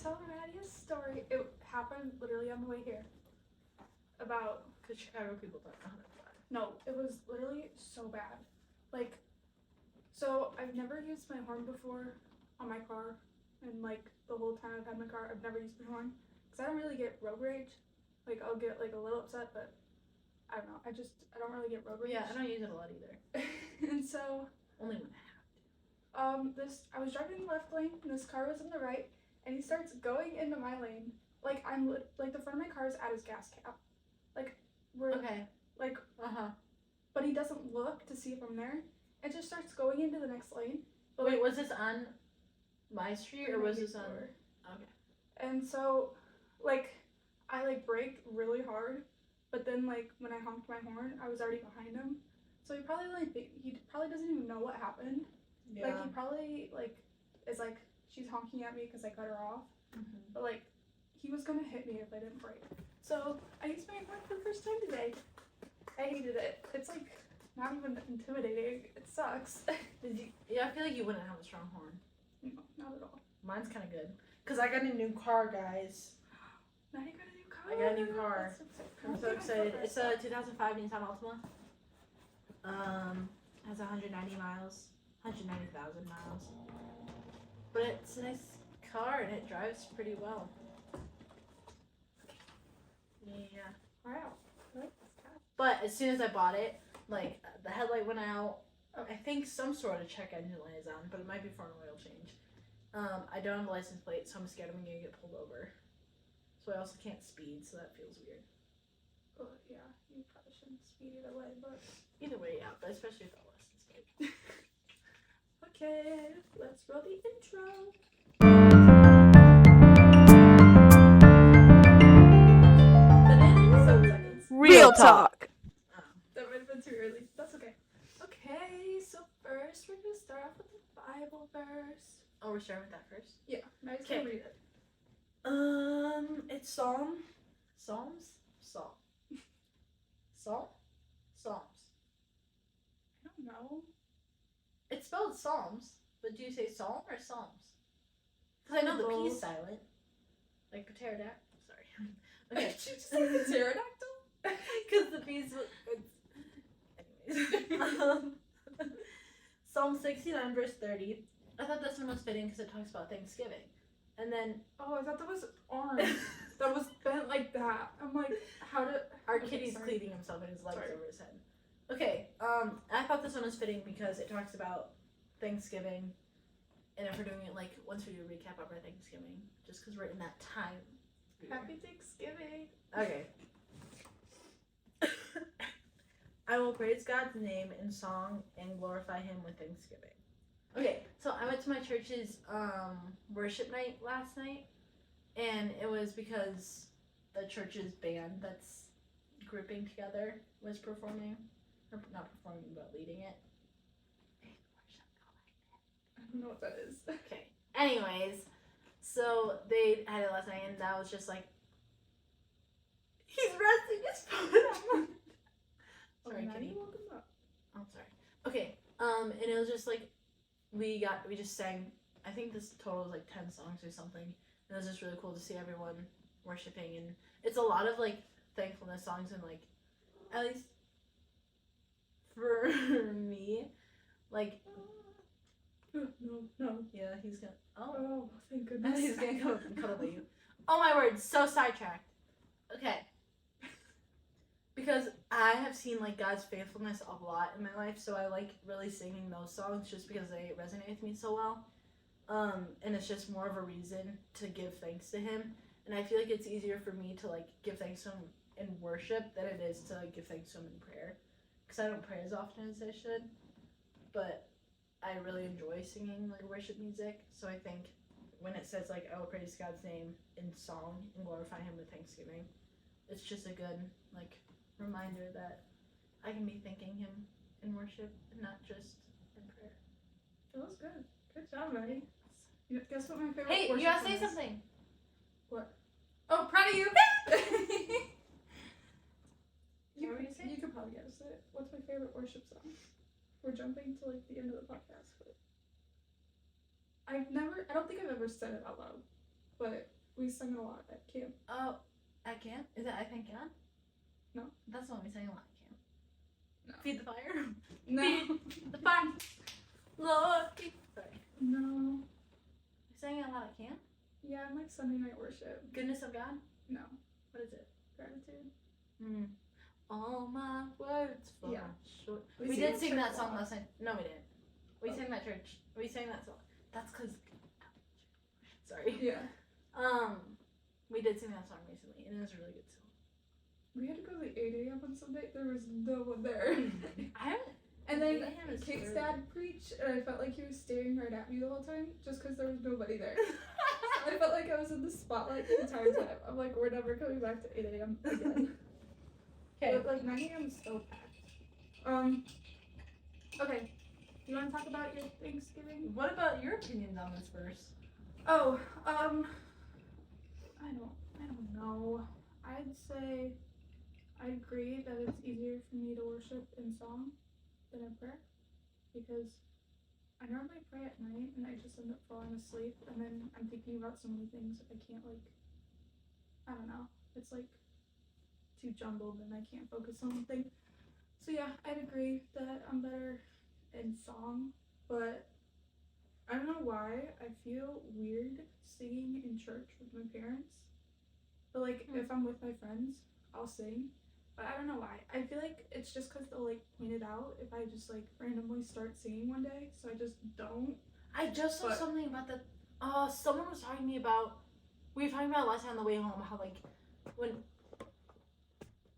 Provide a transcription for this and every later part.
tell Maddie a story. It happened literally on the way here. About... Because Chicago people don't know how to fly. No, it was literally so bad. Like, so I've never used my horn before on my car. And, like, the whole time I've had my car, I've never used my horn. Because I don't really get road rage. Like, I'll get, like, a little upset, but I don't know. I don't really get road rage. Yeah, I don't use it a lot either. And so... Only when I have to. I was driving in the left lane, and this car was in the right, and he starts going into my lane. Like, like, the front of my car is at his gas cap. Like, we're... Okay. Like... Uh-huh. But he doesn't look to see if I'm there. It just starts going into the next lane. But, wait, like, was this on my street, or was this on... Okay. And so, like, I, like, braked really hard, but then, like, when I honked my horn, I was already behind him. So he probably doesn't even know what happened. Yeah. Like, he probably, like, is like, she's honking at me because I cut her off. Mm-hmm. But, like, he was gonna hit me if I didn't brake. So I used my horn for the first time today. I hated it. It's, like, not even intimidating. It sucks. Yeah, I feel like you wouldn't have a strong horn. No, not at all. Mine's kind of good. Because I got a new car, guys. Now you got a new car. I got a new car. I'm so excited. It's a 2005 Nissan Altima. Has 190 miles. 190,000 miles. But it's a nice car and it drives pretty well. Yeah. Wow. But as soon as I bought it, like, the headlight went out. I think some sort of check engine light is on, but it might be for an oil change. I don't have a license plate, so I'm scared I'm gonna get pulled over. So I also can't speed, so that feels weird. Well, yeah, you probably shouldn't speed either way, but... Either way, yeah, but especially without a license plate. Okay, let's roll the intro. Real talk. That might have been too early. That's okay. Okay, so first we're gonna start off with the Bible verse. Oh, we're starting with that first? Yeah, Maddie's gonna read it. It's Psalms? Psalm? Psalms. I don't know. It's spelled Psalms, but do you say Psalm or Psalms? Because I know the P is silent. Like pterodactyl. Sorry. Okay. Did you just say the pterodactyl? Because the P's... Anyways. Psalm 69 verse 30. I thought this one was fitting because it talks about Thanksgiving. And then... Oh, I thought that was arms. That was bent like that. I'm like, how did... Our kitty's cleaning himself and his legs over his head. Okay, I thought this one was fitting because it talks about Thanksgiving. And if we're doing it, like, once we do a recap of our Thanksgiving, just because we're in that time. Happy Thanksgiving. Okay. I will praise God's name in song and glorify him with thanksgiving. Okay, so I went to my church's worship night last night, and it was because the church's band that's grouping together was performing. Or not performing, but leading it. I don't know what that is. Okay. Anyways, so they had it last night, and that was just like, he's resting his foot on. Sorry, kitty. Oh, sorry. Okay. And it was just like, we just sang. I think this total was like 10 songs or something. And it was just really cool to see everyone worshiping, and it's a lot of like thankfulness songs, and like, at least for me, like. No. Yeah, he's gonna. Oh, thank goodness. He's gonna come up and cuddle you. Oh my word, so sidetracked. Okay. Because I have seen like God's faithfulness a lot in my life, so I like really singing those songs just because they resonate with me so well. And it's just more of a reason to give thanks to him. And I feel like it's easier for me to like give thanks to him in worship than it is to like give thanks to him in prayer. Because I don't pray as often as I should. But I really enjoy singing like worship music, so I think when it says like I will praise God's name in song and glorify him with thanksgiving, it's just a good like reminder that I can be thanking him in worship and not just in prayer. That was good. Good job, Maddie. Guess what my favorite Hey, worship you gotta song say is? something. What? Oh, proud of you! What were you saying? You could probably guess it. What's my favorite worship song? We're jumping to like the end of the podcast, but I don't think I've ever said it out loud, but We sung it a lot at camp. Oh, at camp? Is it I Think Can? No. That's the one we sang a lot at camp. No. Feed the fire. No. Feed the fire. Lord. Sorry. No. We sang it a lot at camp? Yeah, like Sunday night worship. Goodness of God? No. What is it? Gratitude. All my words fall Yeah. short. We We sing did at sing church that a song lot. last night. No, we didn't. We Oh. sang that church. We sang that song. That's because. Sorry. Yeah. We did sing that song recently, and it was a really good song. We had to go to the 8 a.m. on Sunday. There was no one there. I haven't. And then 8 a.m. is Kate's early. dad preached, and I felt like he was staring right at me the whole time, just because there was nobody there. I felt like I was in the spotlight the entire time. I'm like, we're never coming back to 8 a.m. again. Okay. But like 9 a.m. is so packed. Okay. You want to talk about your Thanksgiving? What about your opinions on this verse? Oh, I don't know. I'd say I agree that it's easier for me to worship in song than in prayer, because I normally pray at night and I just end up falling asleep, and then I'm thinking about so many things I can't, like, I don't know. It's like too jumbled and I can't focus on one thing. So yeah, I'd agree that I'm better in song, but I don't know why I feel weird singing in church with my parents. But like if I'm with my friends, I'll sing. But I don't know why. I feel like it's just because they'll like point it out if I just like randomly start singing one day. So I just don't. I just saw But- something about that. Someone was talking to me about. We were talking about last time on the way home how like when.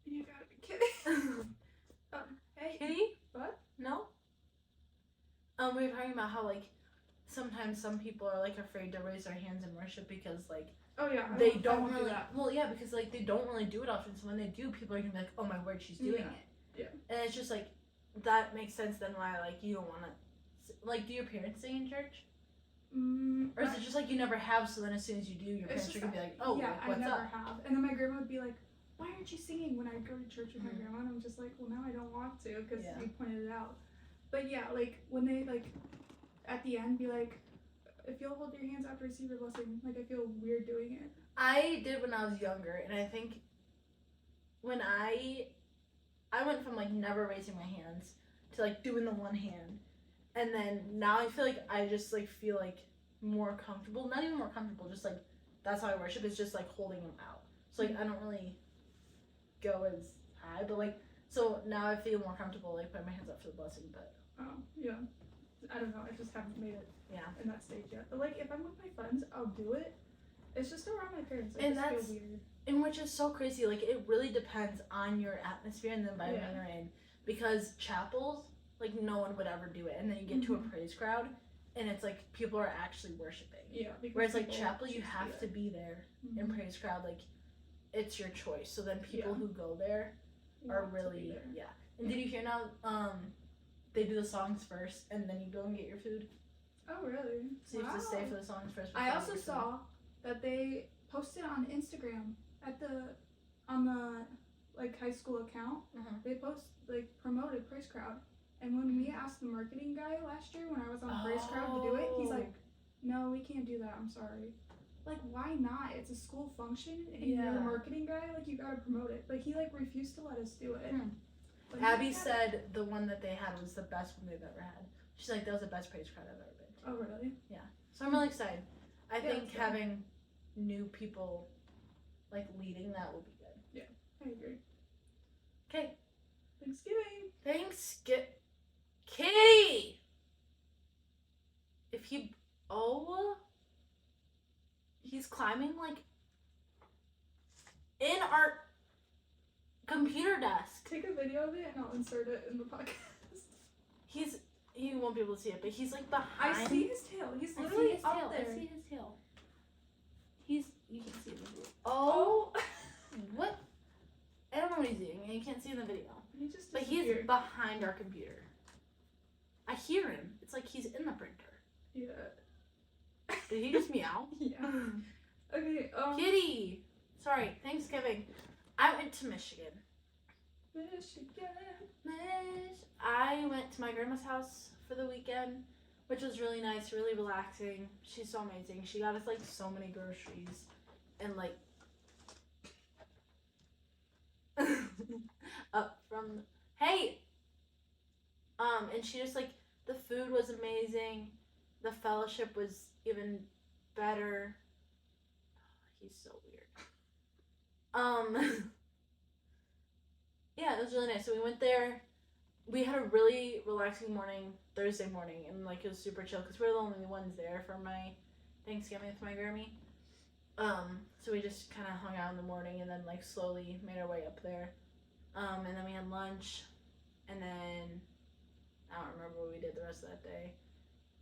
You gotta be kidding. Hey. Kitty? What? No. We were talking about how like sometimes some people are like afraid to raise their hands in worship because like Oh yeah. I they won't don't do really. that. Well, yeah, because like they don't really do it often. So when they do, people are gonna be like, "Oh my word, she's doing Yeah. it." Yeah. And it's just like that makes sense. Then why like you don't want to like do your parents sing in church, or is it just like you never have? So then as soon as you do, your parents are gonna be like, "Oh, yeah, like, I what's never up?" have. And then my grandma would be like, "Why aren't you singing?" When I go to church with my Mhm. grandma, and I'm just like, "Well, now I don't want to because Yeah. you pointed it out." But yeah, like when they like at the end be like, "If you'll hold your hands out to receive your blessing," like I feel weird doing it. I did when I was younger, and I think when I went from like never raising my hands to like doing the one hand, and then now I feel like I just like feel like more comfortable. Not even more comfortable, just like that's how I worship. Is just like holding them out. So like I don't really go as high, but like so now I feel more comfortable like putting my hands up for the blessing. But Oh yeah, I don't know. I just haven't made it yeah. in that stage yet. But like if I'm with my friends, I'll do it. It's just around my parents. I And just that's- feel weird. And which is so crazy, like it really depends on your atmosphere and the environment Yeah. you're in. Because chapels, like no one would ever do it, and then you get to a Mhm. praise crowd, and it's like people are actually worshiping. Yeah. Because Whereas like people chapel, you choose have do to it. be there, Mhm. and praise crowd, like it's your choice. So then people Yeah. who go there You are want to be really there. yeah. And did you hear now? They do the songs first, and then you go and get your food. Oh really? So you have to stay Wow. for the songs first. I before you also get your food. saw that they posted on Instagram on the like high school account. Mhm. They promoted Praise Crowd, and when we asked the marketing guy last year when I was on Praise Crowd to do it, he's Oh. like, "No, we can't do that. I'm sorry." Like, why not? It's a school function, and you're Yeah. the marketing guy. Like, you gotta promote it. But he like refused to let us do it. Hmm. But Abby he had- said the one that they had was the best one they've ever had. She's like, that was the best praise crowd I've ever been to. "Oh really?" So I'm really excited. I Yeah, think that's good. having new people like leading that will be good. I agree. Okay, Thanksgiving. thanks. Kitty! He's climbing like in our computer desk. Take a video of it and I'll insert it in the podcast. You won't be able to see it, but he's like behind. I see his tail. He's I literally see his up tail. there. I see his tail. You can see it in the video. Oh. What? I don't know what he's doing, and you can't see in the video. He just But he's disappeared. behind our computer. I hear him. It's like he's in the printer. Yeah. Did he just meow? Yeah. Okay. Kitty! Sorry, Thanksgiving. I went to Michigan. Michigan. I went to my grandma's house for the weekend, which was really nice, really relaxing. She's so amazing. She got us like so many groceries, and like up from hey, and she just like the food was amazing, the fellowship was even better. He's so weird. Yeah, it was really nice. So we went there. We had a really relaxing morning, Thursday morning, and like it was super chill because we're the only ones there for my Thanksgiving with my Grammy. So we just kind of hung out in the morning and then like slowly made our way up there. And then we had lunch, and then I don't remember what we did the rest of that day.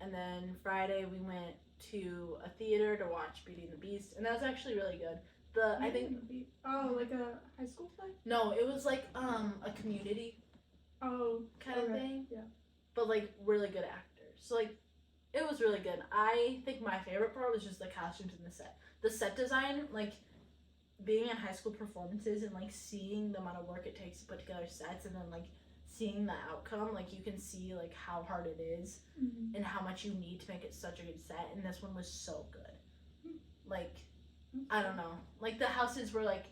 And then Friday we went to a theater to watch Beauty and the Beast, and that was actually really good. I think like a high school play. no, it was like a community kind of thing. Yeah. But like really good actors. So like it was really good. I think my favorite part was just the costumes and the set. The set design, like being in high school performances and like seeing the amount of work it takes to put together sets and then like seeing the outcome, like you can see like how hard it is and how much you need to make it such a good set, and this one was so good. Like I don't know. Like the houses were like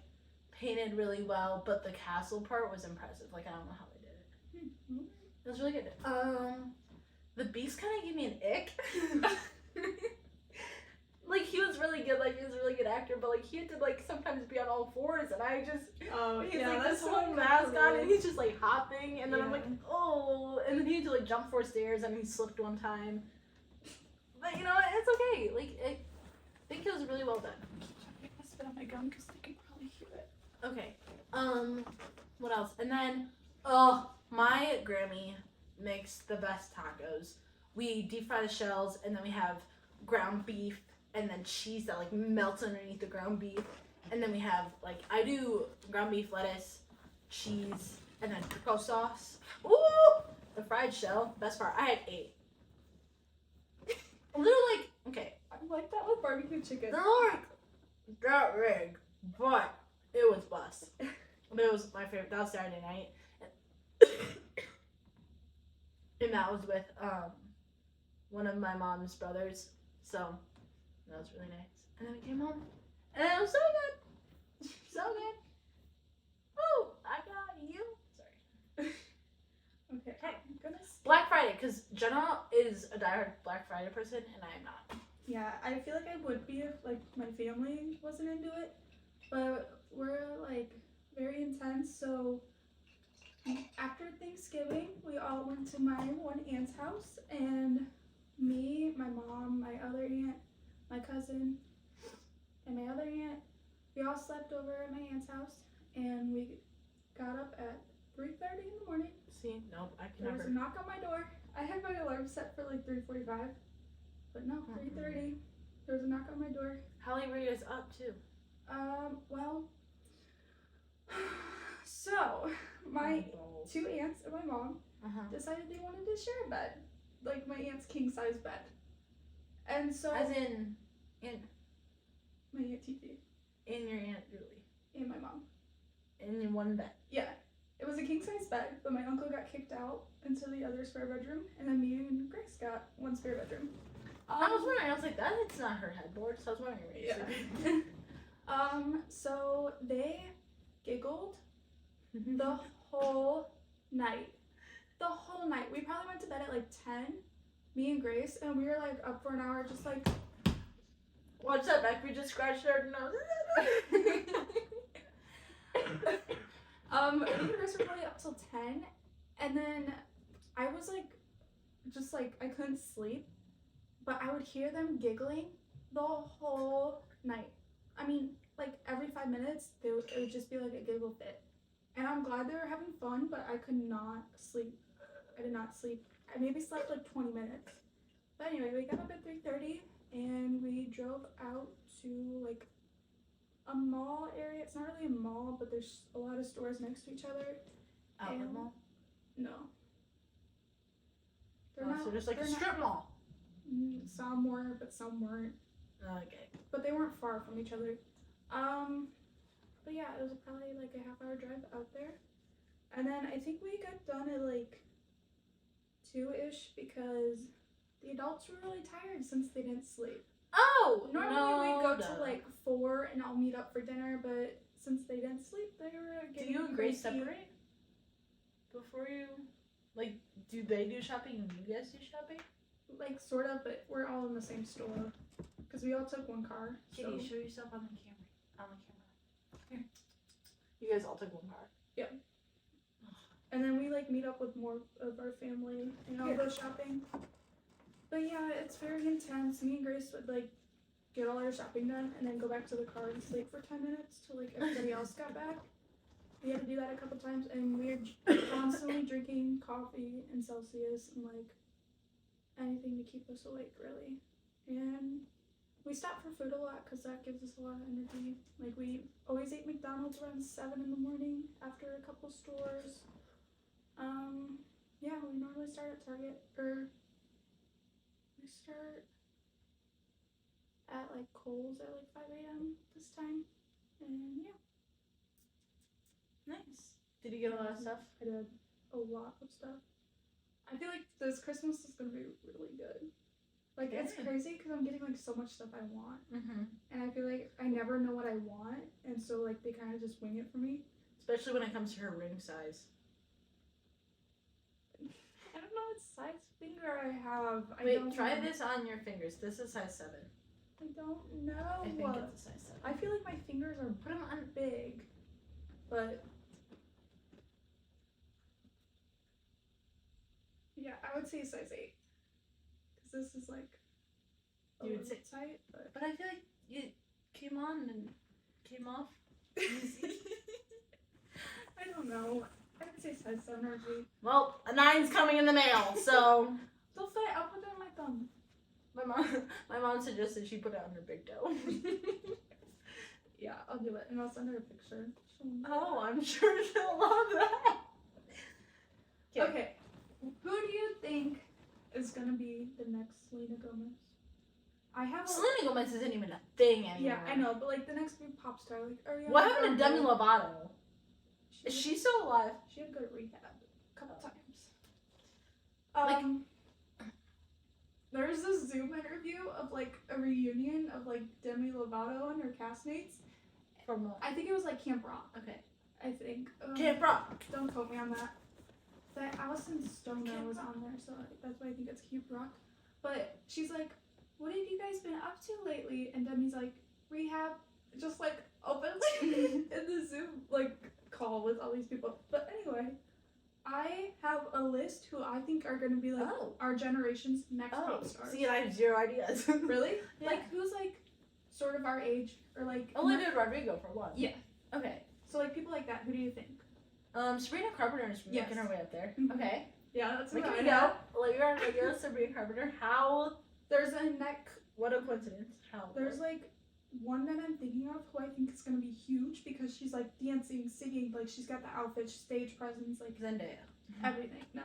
painted really well, but the castle part was impressive. Like I don't know how they did it. It was really good. The Beast kind of gave me an ick. Like he was really good. Like he was a really good actor, but like he had to like sometimes be on all fours, and I just he's like this whole mask on, and he's just like hopping, and then I'm like oh, and then he had to like jump 4 stairs, and he slipped one time. But you know what? It's okay. Like I think it was really well done. I spit on my gum because they can probably hear it. Okay. What else? And then, my Grammy makes the best tacos. We deep fry the shells, and then we have ground beef, and then cheese that like melts underneath the ground beef, and then we have like I do ground beef, lettuce, cheese, and then pickle sauce. Ooh, the fried shell, best part. I had 8. A little like okay. I like that with barbecue chicken. They're not like that big, but it was bust. But it was my favorite. That was Saturday night, and that was with one of my mom's brothers. So that was really nice. And then we came home, and it was so good, so good. Oh, I got you. Sorry. Okay. Hey. Goodness. Black Friday, because Jenna is a diehard Black Friday person, and I am not. Yeah, I feel like I would be if like my family wasn't into it, but we're like very intense. So after Thanksgiving, we all went to my one aunt's house, and me, my mom, my other aunt, my cousin, and my other aunt, we all slept over at my aunt's house, and we got up at 3:30 in the morning. See, nope, I can There was never. a knock on my door. I had my alarm set for like 3:45, but no, 3:30. There was a knock on my door. How late were you guys up to? Well, so my 2 aunts and my mom decided they wanted to share a bed, like my aunt's king size bed, and so As in my aunt Titi in your Aunt Julie. and my mom. In one bed. Yeah, it was a king size bed, but my uncle got kicked out into the other spare bedroom, and then me and Grace got one spare bedroom. I was wondering, I was like, that's not her headboard, so I was wondering where you sleeping. So they giggled the whole night. The whole night. We probably went to bed at like 10, me and Grace, and we were like up for an hour just like Watch that back, we just scratched our nose. me and Grace were probably up till 10, and then I was like just like I couldn't sleep, but I would hear them giggling the whole night. I mean, like every 5 minutes it would just be like a giggle fit. And I'm glad they were having fun, but I could not sleep. I did not sleep. I maybe slept like 20 minutes. But anyway, we got up at 3:30 and we drove out to like a mall area. It's not really a mall, but there's a lot of stores next to each other. Outlet mall? No. So just like they're a strip mall. Some were, but some weren't. Okay. But they weren't far from each other. But yeah, it was probably like a half-hour drive out there. And then I think we got done at like 2-ish because the adults were really tired since they didn't sleep. Oh! Normally we go to like 4 and I'll meet up for dinner, but since they didn't sleep, they were Do getting you and Grace cranky. separate? Before you, like, do they do shopping and you guys do shopping? Like, sort of, but we're all in the same store. Because we all took one car. Kitty, So. show yourself on the camera. On the camera. Here. You guys all took one car. And then we, like, meet up with more of our family and all go shopping. But yeah, it's very intense. Me and Grace would, like, get all our shopping done and then go back to the car and sleep for 10 minutes till, like, everybody else got back. We had to do that a couple times, and we were constantly drinking coffee and Celsius and, like, anything to keep us awake, really. And we stop for food a lot because that gives us a lot of energy. Like, we always ate McDonald's around 7 in the morning after a couple stores. Yeah, we normally start at Target, or we start at, like, Kohl's at, like, 5 a.m. this time. And, yeah. Nice. Did you get a lot of stuff? I did a lot of stuff. I feel like this Christmas is gonna be really good. Like, it's Good. crazy because I'm getting, like, so much stuff I want. Mm-hmm. And I feel like I never know what I want, and so, like, they kind of just wing it for me. Especially when it comes to her ring size. I don't know what size finger I have. I Wait, don't try know. this on your fingers. This is size 7. I don't know. I think it's a size 7. I feel like my fingers are Put them on. big, but yeah, I would say size 8. Because this is like a You would little say- tight, but But I feel like it came on and came off easy. I don't know. I would say size 7 or 8. Well, a 9's coming in the mail, so They'll fit. I'll put it on my thumb. my mom suggested she put it on her big toe. Yeah, I'll do it, and I'll send her a picture. Oh, I'm sure she'll love that. Okay. Who do you think is gonna be the next Selena Gomez? I have a Selena Gomez isn't even a thing anymore. yeah, I know, but like the next big pop star, like Ariana. What happened to Demi Grande. Lovato? Is she still alive? She had to go to rehab a couple Oh. times. Like- There was this Zoom interview of like a reunion of like Demi Lovato and her castmates. From what? I think it was like Camp Rock. Okay. I think. Camp Rock. Don't quote me on that. That Allison Stoner Camp was Rock. on there, so that's why I think it's Camp Rock. But she's like, "What have you guys been up to lately?" And Demi's like, "Rehab," just like openly in the Zoom like call with all these people. But anyway, I have a list who I think are gonna be like Oh. our generation's next pop stars. See, and I have 0 ideas. Really? Yeah. Like who's like sort of our age or like Olivia Rodrigo for one. Yeah. Okay. So like people like that. Who do you think? Sabrina Carpenter is Yes. making her way up there. Mhm. Okay. Yeah, that's Making what me I go. have. Olivia Rodrigo, Sabrina Carpenter. How? There's a neck. What a coincidence. How? There's like one that I'm thinking of who I think is gonna be huge because she's like dancing, singing, like she's got the outfit, stage presence, like Zendaya. everything. No.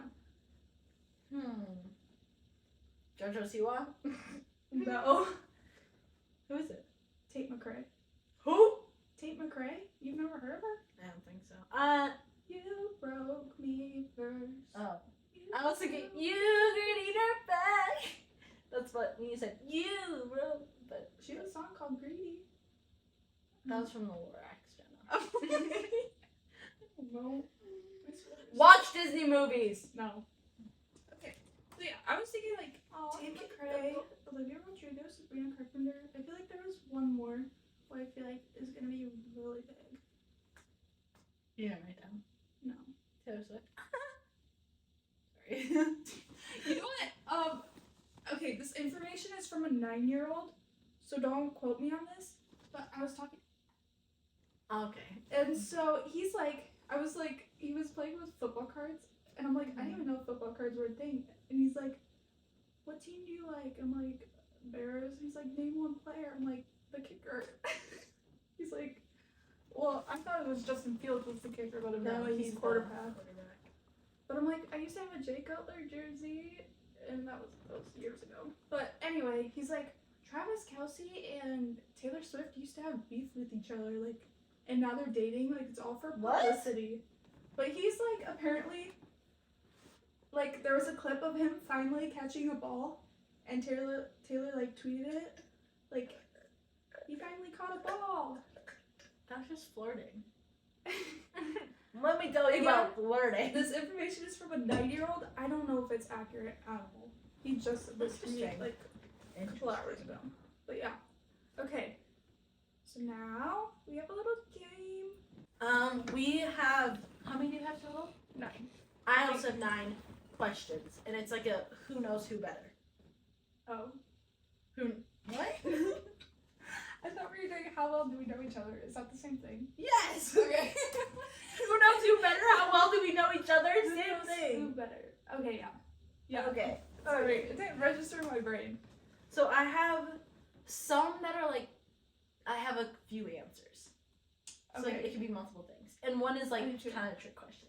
Jojo Siwa. No. Who is it? Tate McRae. Who? Tate McRae? You've never heard of her? I don't think so. You broke me first. Oh. You I was thinking, broke- you greedy dirtbag. That's what, when you said, you, bro. But She had a song called Greedy. that was from the Lorax channel. No. Watch Disney movies. No. Okay. So yeah, I was thinking like Tate McRae, Olivia Rodrigo, Sabrina Carpenter. I feel like there was one more who I feel like is gonna be really big. You didn't write down. No. Taylor Swift. Sorry. You know what? Okay, this information is from a 9-year-old, so don't quote me on this. But I was talking, Okay. and so he's like, I was like, he was playing with football cards, and I'm like, I didn't even know football cards were a thing. And he's like, "What team do you like?" I'm like, "Bears." He's like, "Name one player." I'm like, "The kicker." He's like, "Well, I thought it was Justin Fields was the kicker, but apparently he's the quarterback." But I'm like, I used to have a Jay Cutler jersey, and that was years ago. But anyway, he's like, Travis Kelce and Taylor Swift used to have beef with each other, like, and now they're dating. Like, it's all for What? publicity. But he's like, apparently, like, there was a clip of him finally catching a ball, and Taylor like tweeted it, like, he finally caught a ball. just flirting. Let me tell you Again, about flirting. This information is from a 9-year-old. I don't know if it's accurate at all. He just said this to me Interesting. like a couple hours ago. But yeah. Okay. So now we have a little game. We have, how many do you have total? 9. I also have 9 questions, and it's like a who knows who better. Oh. Who? What? I thought we were doing how well do we know each other. Is that the same thing? Yes. Okay. Who knows who better? How well do we know each other? Who Same knows thing. Who better? Okay, yeah. Yeah. Okay. Sorry, it didn't register in my brain. So I have some that are like, I have a few answers. So like, it could be multiple things, and one is like I do too. kind of a trick question.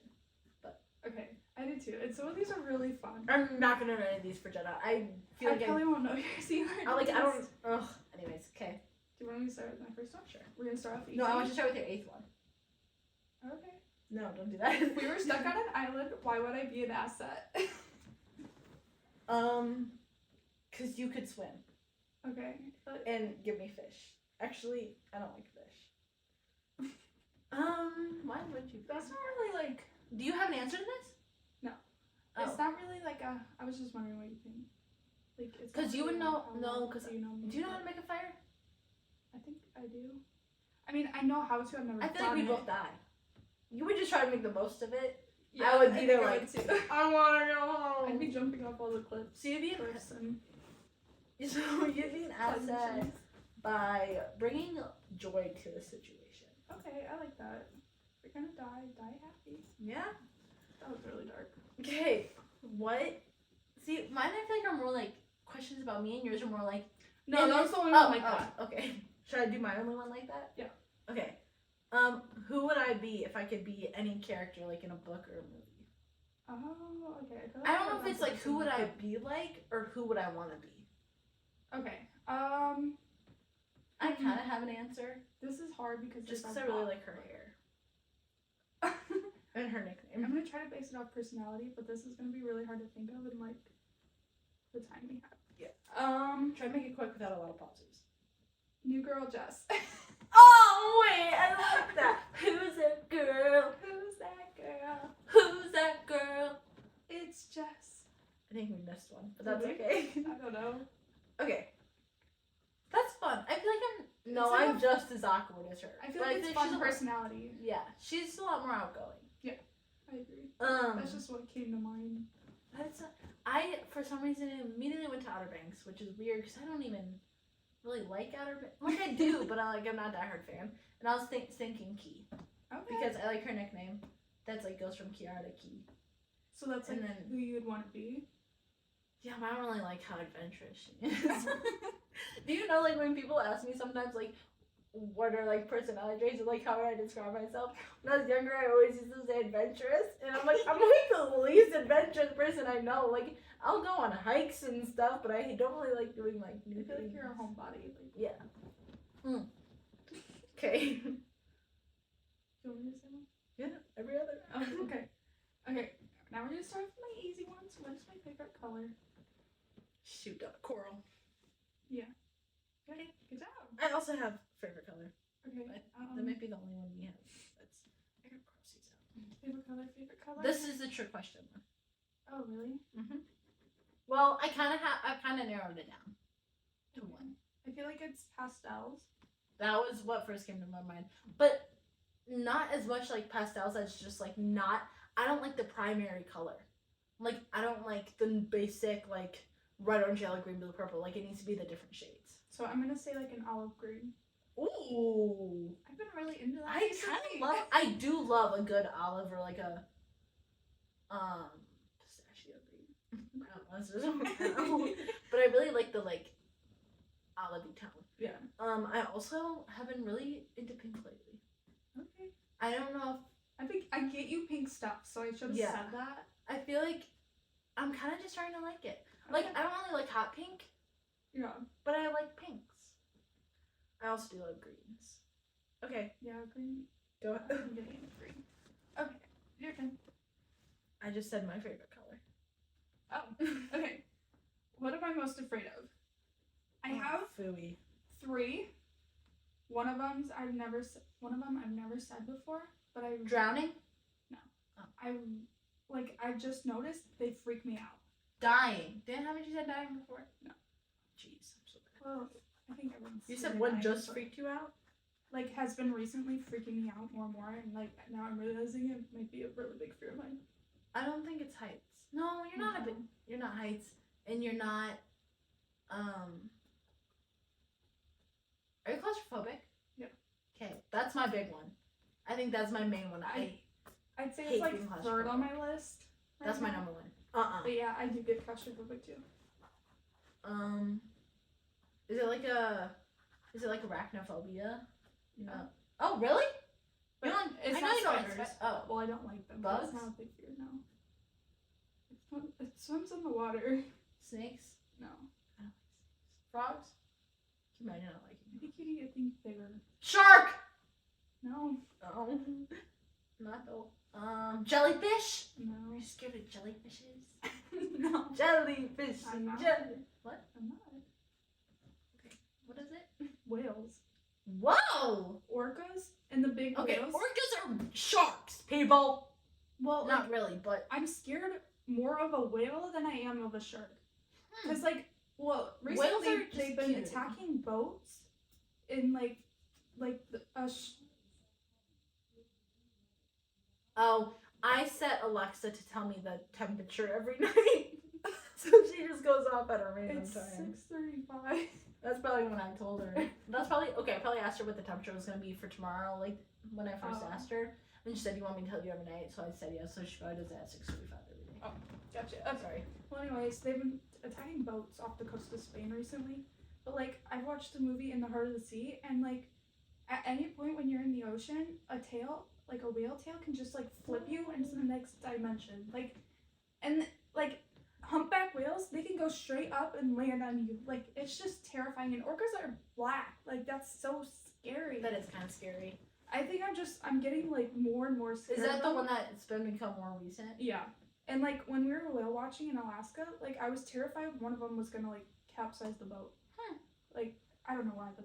Okay, I do too. And some of these are really fun. I'm not gonna know any of these for Jenna. I feel I like probably won't know yours either. I don't. Ugh. Anyways, okay. Do you want me to start with my first one? Sure. We're gonna start off easy. No, I want you to start with your 8th one. Okay. No, don't do that. If we were stuck on an island, why would I be an asset? Cause you could swim Okay. and give me fish. Actually, I don't like fish. Why would you? That's not really like. Do you have an answer to this? No. Oh. It's not really like a. I was just wondering what you think. Like, it's. 'Cause not you would really know- how no, well 'cause you know me. Do you know how to make a fire? I think I do. I mean, I know how to. I've never. I feel like we done both it. die. You would just try to make the most of it. Yeah, I would be think there I like, would too. I wanna go home. I'd be jumping off all the cliffs. So you'd be First and So you'd be an asset by bringing joy to the situation. Okay, I like that. If you're gonna die happy. Yeah. That was really dark. Okay. What? See, mine I feel like are more like questions about me, and yours are more like. No, and that's then- the only one like that. Okay. Should I do my only one like that? Yeah. Okay. Who would I be if I could be any character, like in a book or a movie? Oh, okay. feel I don't know I've if it's done like who would something I be like or who would I want to be. that. Okay. I kind of have an answer, This is hard because just there's because I a really lot. like her hair and her I'm nickname. gonna try to base it off personality, but this is gonna be really hard to think of in like the time we have. Yeah. Try Try to make it quick without a lot of pauses. New girl Jess. Oh wait, I like that. Who's that girl? Who's that girl? Who's that girl? It's Jess. I think we missed one, but that's Did we? okay. I don't know. Okay. That's fun. I feel like I'm. No, It's like I'm a- just as awkward as her. I feel But like it's she's fun a lot- personality. Yeah, she's a lot more outgoing. I agree. Um, That's just what came to mind. that's I for some reason immediately went to Outer Banks, which is weird because I don't even really like Outer Banks. Like I do, but I'm not a diehard fan. And I was thinking Key Okay. because I like her nickname. That's like goes from Kiara to Key. So that's like and then- who you'd want to be. Yeah, but I don't really like how adventurous she is. Do you know, like, when people ask me sometimes, like, what are, like, personality traits and, like, how would I describe myself? When I was younger, I always used to say adventurous. And I'm like, I'm, like, the least adventurous person I know. Like, I'll go on hikes and stuff, but I don't really like doing, like, I new feel like things. you're a homebody. Like, Yeah. Okay. do you want me to say one? Yeah, every other. Oh, okay. Okay. Now we're gonna start with my easy ones. What is my favorite color? Shoot, coral. Okay. Good job. I also have favorite color. Okay. That might be the only one we have. That's, I gotta cross these out. Favorite color. Favorite color. This is the trick question one. Oh really? Well, I kind of narrowed it down to one. I feel like it's pastels. That was what first came to my mind, but not as much like pastels as just like not. I don't like the primary color. Like I don't like the basic like red, orange, yellow, green, blue, purple. Like it needs to be the different shades. So I'm gonna say like an olive green. Ooh, I've been really into that. I kind recently. of love. I do love a good olive or like a pistachio green. I don't know, but I really like the like olivey tone. Yeah. I also have been really into pink lately. Okay. I don't know if I think I get you pink stuff, so I should have Yeah. said that. I feel like I'm kind of just starting to like it. Like Okay. I don't really like hot pink, Yeah. but I like pinks. I also do love greens. Okay, Yeah, green. go ahead. I'm getting into green. Okay. Your turn. I just said my favorite color. Oh. Okay. What am I most afraid of? I have Fooey. 3. One of them I've never said before, but Drowning? I just noticed they freak me out. Dying. Haven't you said dying before? No. Jeez, I'm so bad. Well, I think everyone's. You said scared what dying, just but, freaked you out? like, has been recently freaking me out more and more, and like now I'm realizing it might be a really big fear of mine. I don't think it's heights. No, you're not you're not heights, and you're not. Are you claustrophobic? Yeah. Okay, that's my big one. I think that's my main one. I'd say hate it's like being third on my claustrophobic. list. right That's my now. number one. But yeah, I do get claustrophobic too. Is it like arachnophobia? No. Oh, really? But You don't, it's I not know you don't like spiders. spiders. Oh. Well, I don't like them. But it's Bugs? not a big fear, no. It swims in the water. Snakes? No. Frogs? Can you imagine not liking I it? think you need to think bigger. Shark! No. Oh. Not though. Jellyfish? Are No. you scared of jellyfishes? No. Jellyfish. I'm not. What? I'm not. What is it? Whales. Whoa! Orcas and the big Okay, whales. orcas are sharks, people. Well, Not like, really, but I'm scared more of a whale than I am of a shark. Because, Whales recently are just they've been cute. attacking boats in, oh, I set Alexa to tell me the temperature every night, so she just goes off at a random it's time. 6:35. That's probably when I told her. That's probably okay. I probably asked her what the temperature was gonna be for tomorrow, like when I first Oh. asked her, and she said, "You want me to tell you every night?" So I said yes. So she probably does that at 6:45 every day. Oh, gotcha. I'm sorry. Well, anyways, they've been attacking boats off the coast of Spain recently. But, I've watched the movie In the Heart of the Sea, and, at any point when you're in the ocean, a whale tail can just, flip you into the next dimension. Humpback whales, they can go straight up and land on you. It's just terrifying. And orcas are black. That's so scary. That is kind of scary. I think I'm getting, more and more scared. Is that the of one them. that's been become more recent? Yeah. And, when we were whale watching in Alaska, I was terrified one of them was gonna, capsize the boat. I don't know why, but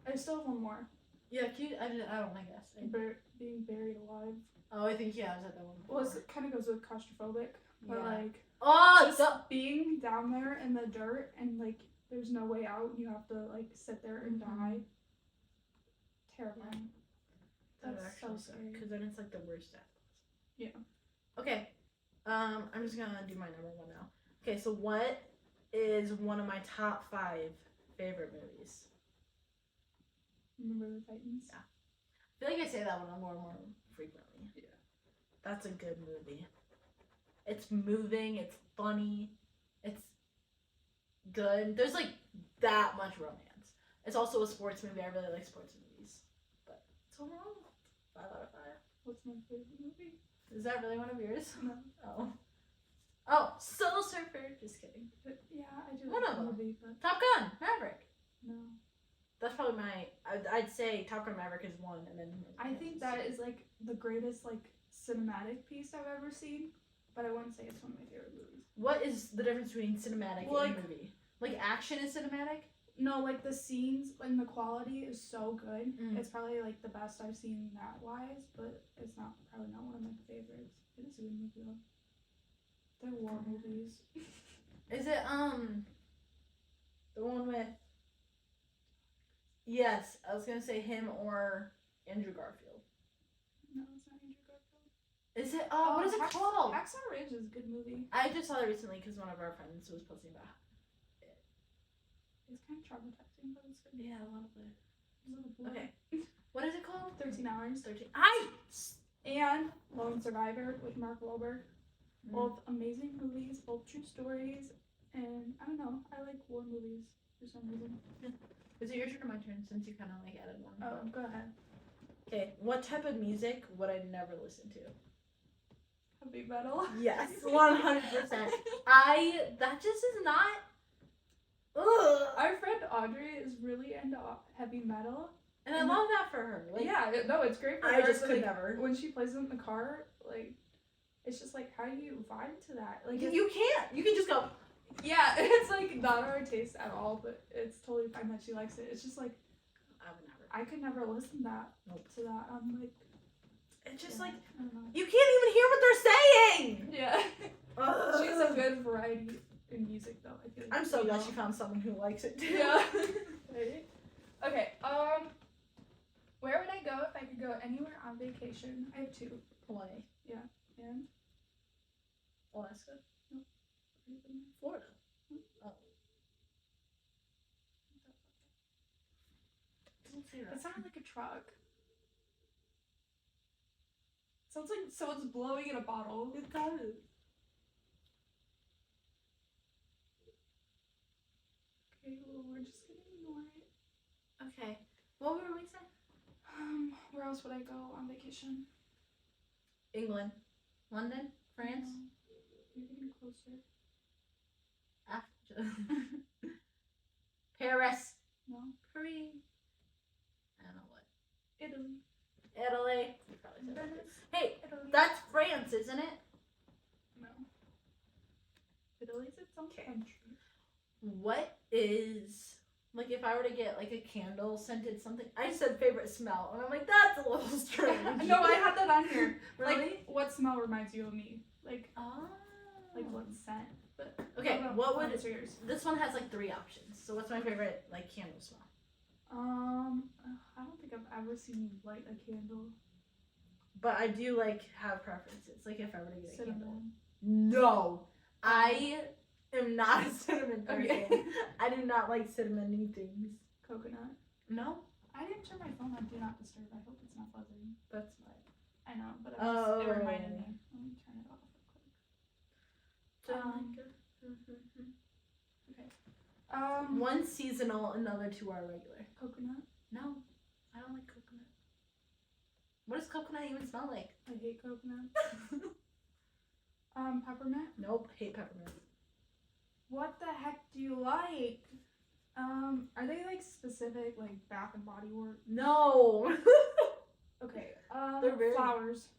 I still have one more. Yeah, cute. I don't like that. Being buried alive. Oh, I think I was at that one. Well, it kind of goes with claustrophobic. But, Oh, just being down there in the dirt and, there's no way out. You have to, sit there and die. Terrifying. That's so scary. Because then it's, the worst death. Yeah. Okay. I'm just gonna do my number one now. Okay, so what is one of my top 5 favorite movies? Remember the Titans? Yeah. I feel like I say that one more and more frequently. Yeah. That's a good movie. It's moving, it's funny, it's good. There's that much romance. It's also a sports movie. I really like sports movies. But it's overall 5 out of 5. What's my favorite movie? Is that really one of yours? No. Oh. Oh, Soul Surfer. Just kidding. But, yeah, I do One like of the them. movie, but Top Gun, Maverick. no. That's probably I'd say Top Gun Maverick is 1, and then. I think that is the greatest cinematic piece I've ever seen, but I wouldn't say it's one of my favorite movies. What is the difference between cinematic Well, and movie? Action is cinematic? No, the scenes and the quality is so good. Mm. It's probably the best I've seen that wise, but it's probably not one of my favorites. It is a good movie though. They're war movies. Is it the one with? Yes, I was gonna say him or Andrew Garfield. No, it's not Andrew Garfield. Is it? Oh, what is it called? Hacksaw Ridge is a good movie. I just saw it recently because one of our friends was posting about it. It's kind of traumatizing, but it's good. Yeah, a lot of it. Little boy. Okay. What is it called? 13 Hours. 13. And Lone Survivor with Mark Wahlberg. Mm. Both amazing movies, both true stories, and I don't know, I like war movies for some reason. Is it your turn or my turn since you kind of added one? Oh, go ahead. Okay, what type of music would I never listen to? Heavy metal. Yes, 100%. That just is not. Ugh. Our friend Audrey is really into heavy metal. And I love that for her. Yeah, no, it's great for her. I just but, could never. When she plays it in the car, it's just how do you vibe to that? You can't. You can just go. Yeah, it's not our taste at all, but it's totally fine that she likes it. It's just would never. I could never listen Nope. to that. I'm like, It's just yeah, like I don't know. you can't even hear what they're saying. Yeah. Ugh. She has a good variety in music, though. I feel like, I'm so you glad know. she found someone who likes it too. Yeah. Right? Okay. Where would I go if I could go anywhere on vacation? I have two. Hawaii. And Alaska. Florida. Oh. Don't say that that. sounded like a truck. Sounds like someone's blowing in a bottle. It does. Okay, well, we're just gonna ignore it. Okay. What were we saying? Where else would I go on vacation? England. London. France. You're getting closer. Africa. Paris. No. Paris. I don't know what. Italy. Italy. You probably said that. Venice. Hey, Italy. that's France, isn't it? No. Italy's its own Okay. country. What is like if I were to get like a candle scented something? I said favorite smell, and I'm like that's a little strange. No, I had that on here. Really? Like, what smell reminds you of me? Like Oh. what scent? But Okay, I don't know. what would Answer yours? this one has like 3 options. So what's my favorite like candle smell? I don't think I've ever seen you light a candle. But I do like have preferences. Like if I were to get a candle. Cinnamon. No, I am not a cinnamon person. Okay. I do not like cinnamony things. Coconut. No, I didn't turn my phone on Do Not Disturb. I hope it's not buzzing. that's fine. I know, but it, just, it reminded Oh. me. Let me turn it off real quick. One seasonal, another 2 are regular. Coconut. No, I don't like coconut. What does coconut even smell like? I hate coconut. Peppermint. Nope, hate peppermint. What the heck do you like? Are they like specific, like Bath and Body Works? No. Okay. They're very- Flowers.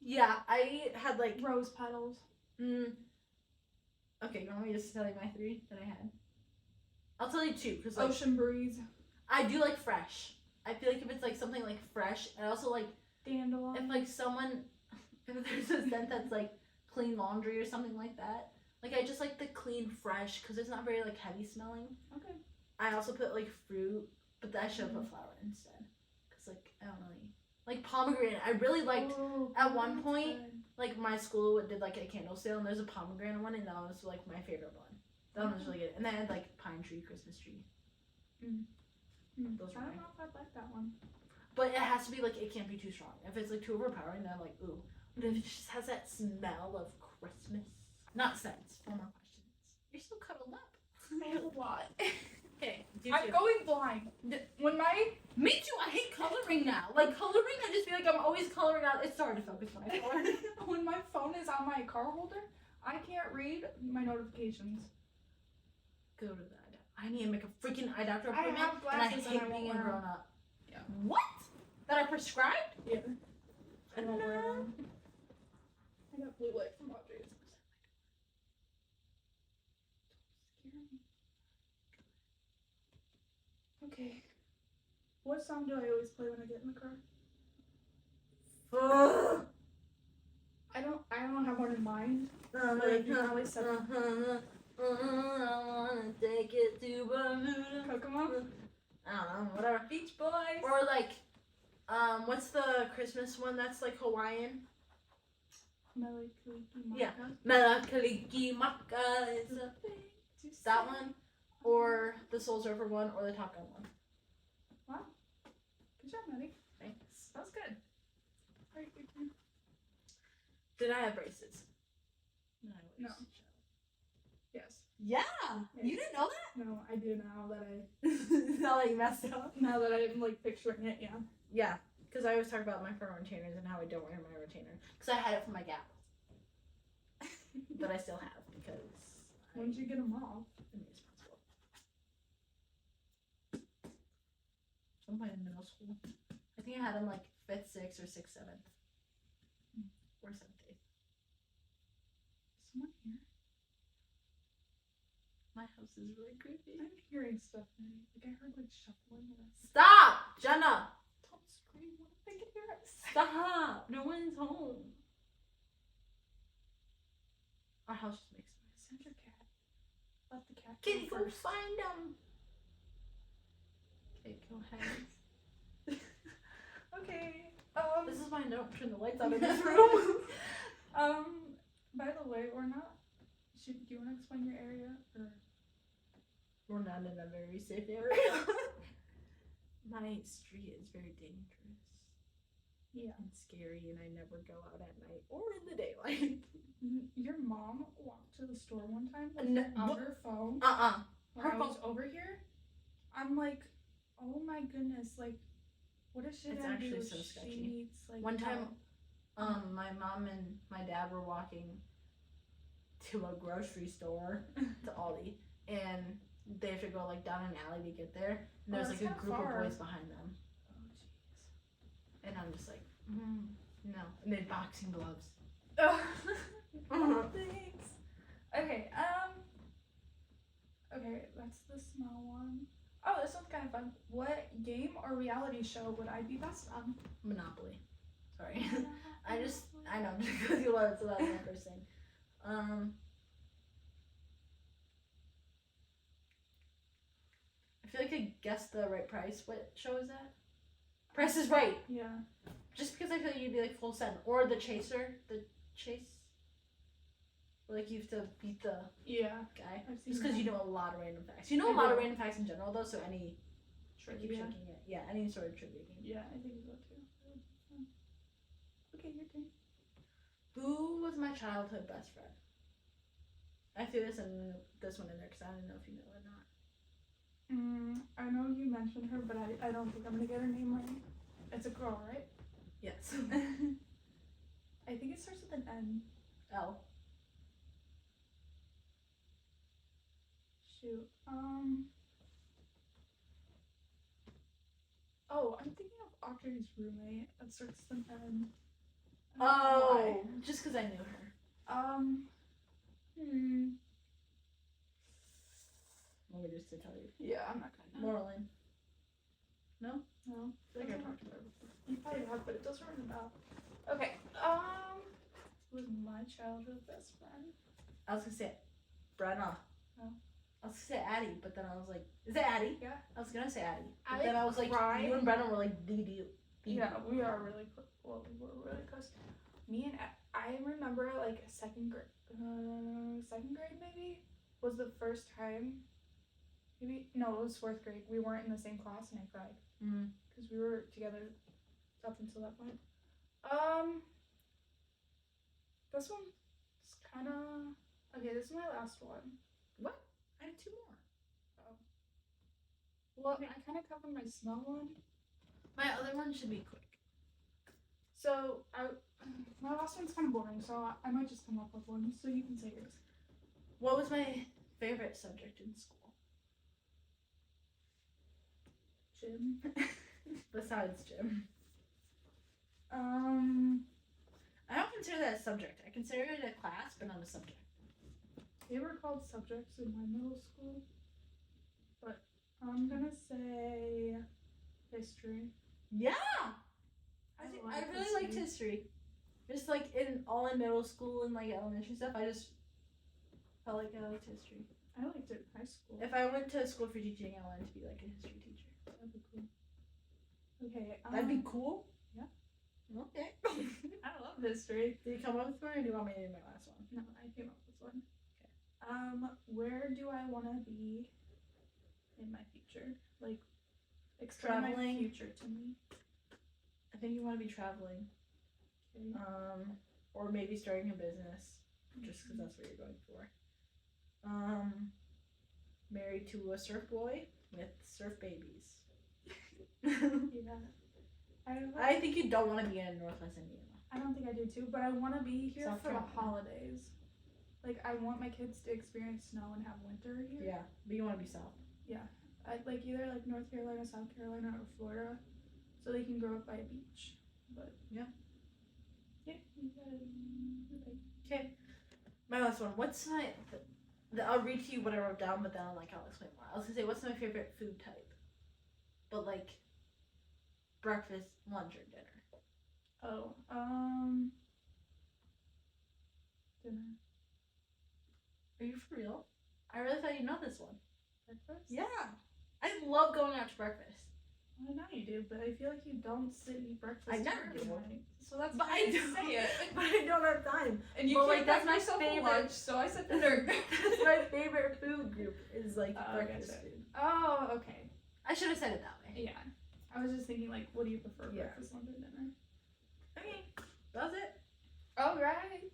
Yeah, I had like. Rose petals. Okay, you want me to just tell you my 3 that I had? I'll tell you 2 because like Ocean breeze. I do like fresh. I feel like if it's like something like fresh, I also like Dandelion. if like someone if there's a scent that's like clean laundry or something like that. Like I just like the clean fresh because it's not very like heavy smelling. Okay. I also put like fruit, but I should have put flower instead because like I don't really like pomegranate. I really liked Oh, at one that's point, good. like my school did like a candle sale and there's a pomegranate one and that was like my favorite one. That one was really good. And then I had like pine tree, Christmas tree. Those I were don't mine. know if I'd like that one. But it has to be like it can't be too strong. If it's like too overpowering, then I'm like ooh. But if it just has that smell of Christmas, not scents. 4 more questions. You're still cuddled up. I have a lot. Okay, do I'm two. going blind. When my Me too. I hate coloring now. Like coloring, I just feel like I'm always coloring out. It's hard to focus when I color. when my phone is on my car holder, I can't read my notifications. Go to the eye doctor. I need to make a freaking eye doctor I appointment. have glasses and I hate and I being won't a wear grown up. Yeah. What? That are prescribed? Yeah. I don't wear them. I got blue light from Audrey's. Okay. What song do I always play when I get in the car? I don't have one in mind. Like, you probably said I wanna take it to Bermuda. Kokomo? I don't know, whatever. Beach Boys. Or like, what's the Christmas one that's like Hawaiian? Mele Kalikimaka. Yeah. Melakaliki Maka is a thing. That one, or the Soul Surfer one, or the Top Gun one. Wow. Good job, Maddie. Thanks. That was good. Alright, your turn. Did I have braces? No. Yes. Yeah. Yes. You didn't know that? No, I do now that Not like messed up. now that I'm like picturing it, yeah. Yeah, because I always talk about my front retainers and how I don't wear my retainer because I had it from my Gap, but I still have because When did you get them off? I'm irresponsible. Some point in middle school. I think I had them like 5th, 6th, or 6th, 7th, or 7th, 8th. Someone here? My house is really creepy. I'm hearing stuff now. Like I heard like shuffling. Stop, Jenna. Don't scream. What if they can hear us? Stop. No one's home. Our house just makes noise. Send your cat. Let the cat. Kitty, go first. find them. Okay, go ahead. Okay. This is why I don't turn the lights on in this room. By the way, we're not. Do you want to explain your area or? We're not in a very safe area. My street is very dangerous Yeah. and scary, and I never go out at night or in the daylight. Your mom walked to the store one time No, on what? her phone when Her I was phone- over here. I'm like, oh my goodness, like, what is she It's gonna actually do? so She sketchy. needs, like, One time, help. my mom and my dad were walking to a grocery store to Aldi, and they have to go like down an alley to get there. And there's that's like a kinda group far. of boys behind them, Oh jeez. and I'm just like, no. And they had boxing gloves. Thanks. Okay. Okay, that's the small one. Oh, this one's kind of fun. What game or reality show would I be best on? Monopoly. Sorry. I know, just because you love it, so that's my first thing. I feel like I guessed the right price. What show is that? Price is Right. Yeah. Just because I feel like you'd be like full send. Or The Chaser. The Chase. Like you have to beat the Yeah. guy. I've seen Just because that. you know a lot of random facts. You know I a lot of do. random facts in general though, so any I keep Trivia. shaking it. Yeah, any sort of trivia game. Yeah, I think so too. Okay, your turn. Who was my childhood best friend? I threw this in this one in there because I don't know if you know or not. I know you mentioned her, but I don't think I'm gonna get her name right. It's a girl, right? Yes. I think it starts with an N. L. Shoot. Oh, I'm thinking of Audrey's roommate. That starts with an N. I don't know Oh, just because I knew her. why. Let me just to tell you. Yeah, I'm not gonna know. Moreland. No? No. I feel like I talked about her before. You probably have, but it doesn't ring a bell. Okay. Who was my childhood best friend? I was gonna say Brenna. Oh. I was gonna say Addie, but then I was like, is it Addie? Yeah. I was gonna say Addie. But I then I was like, cried. you and Brenna were like the Yeah, we are really close. Well, we were really close. Me and I remember like second grade maybe was the first time. Maybe no, it was fourth grade. We weren't in the same class, and I cried Mm. because we were together up until that point. This one's kind of okay. This is my last one. What? I have two more. Well, I kind of covered my smell one. My other one should be quick. So my last one's kind of boring, so I might just come up with one. So you can say yours. What was my favorite subject in school? Gym. Besides gym. I don't consider that a subject. I consider it a class, but not a subject. They were called subjects in my middle school, but I'm gonna say history. Yeah! I like really liked history. Just like in middle school and like elementary stuff, I just felt like I liked history. I liked it in high school. If I went to school for teaching, I wanted to be like a history teacher. That'd be cool. Okay. That'd be cool. yeah. Okay. I love history. Did you come up with one or do you want me to do my last one? No, I came up with one. Where do I want to be in my future? Like, explain my Traveling. future to me. I think you want to be traveling. Okay. Or maybe starting a business, just because that's what you're going for. Married to a surf boy with surf babies. Yeah. I think you don't want to be in Northwest Indiana. I don't think I do too, but I want to be here South for Carolina. the holidays. Like, I want my kids to experience snow and have winter here. Yeah, but you want to be south. I'd like either like North Carolina, South Carolina, or Florida, so they can grow up by a beach. But Yeah. Yeah, you got it. Okay. Okay. My last one. What's my I'll read to you what I wrote down, but then I'll explain more. I was gonna say, what's my favorite food type? But like, breakfast, lunch, or dinner. Oh, dinner. Are you for real? I really thought you'd know this one. Breakfast? Yeah. I love going out to breakfast. Well, I know you do, but I feel like you don't sit and eat breakfast. I never every do. morning. So that's But why I do. say it. But I don't have time. And you But, can't like, that's pack my yourself a favorite. lunch, so I said dinner. That's my favorite food group is like Oh, breakfast gotcha. food. Oh, okay. I should have said it that way. Yeah. I was just thinking, like, what do you prefer, Yeah. breakfast, lunch, or dinner? Okay. That's it. All right.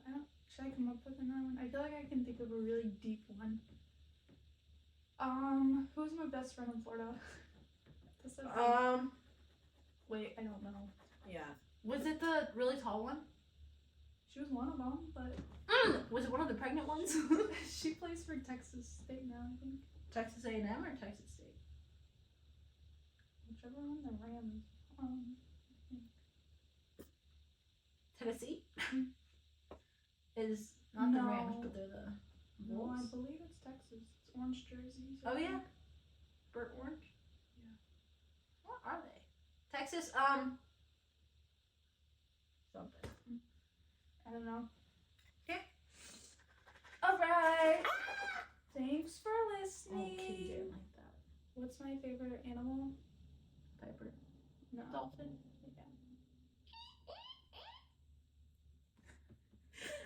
Well, should I come up with another one? I feel like I can think of a really deep one. Who's my best friend in Florida? This is wait, I don't know. Yeah. Was it the really tall one? She was one of them, but Was it one of the pregnant ones? she plays for Texas State now, I think. Texas A&M or Texas State? Whichever one the Rams. Tennessee is not the Rams, No. but they're the No, I Wolves. believe it's Texas. It's orange jerseys. I Oh yeah, think. burnt orange. Yeah. What are they? Texas. Something. I don't know. Okay. All right. Thanks for Oh, listening. Kitty didn't like that. What's my favorite animal? Piper. No. Dolphin.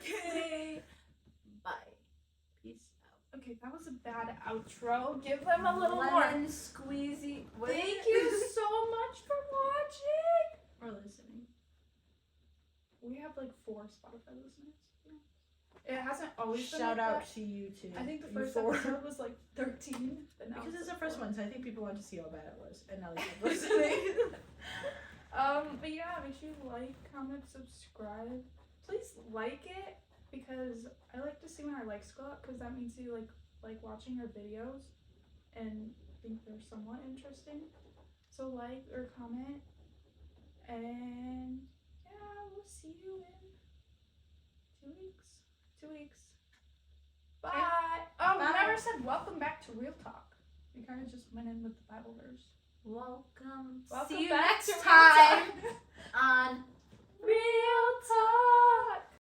Okay. Bye. Peace out. Okay, that was a bad outro. Give them a little more. Lemon squeezy. What is Thank it? you so much for watching. Or listening. We have like 4 Spotify listeners. It hasn't always been Shout like out that. to you too. I think the You first four. episode was like 13, but now Because it's the like first 4. one, so I think people wanted to see how bad it was, and now they keep listening. But yeah, make sure you like, comment, subscribe. Please like it because I like to see when our likes go up because that means you like watching our videos and think they're somewhat interesting. So like or comment, and yeah, we'll see you in 2 weeks. 2 weeks. Bye. Oh, we Bye. never said welcome back to Real Talk. We kind of just went in with the Bible verse. Welcome. Welcome See you back next to Real time Talk. on Real Talk.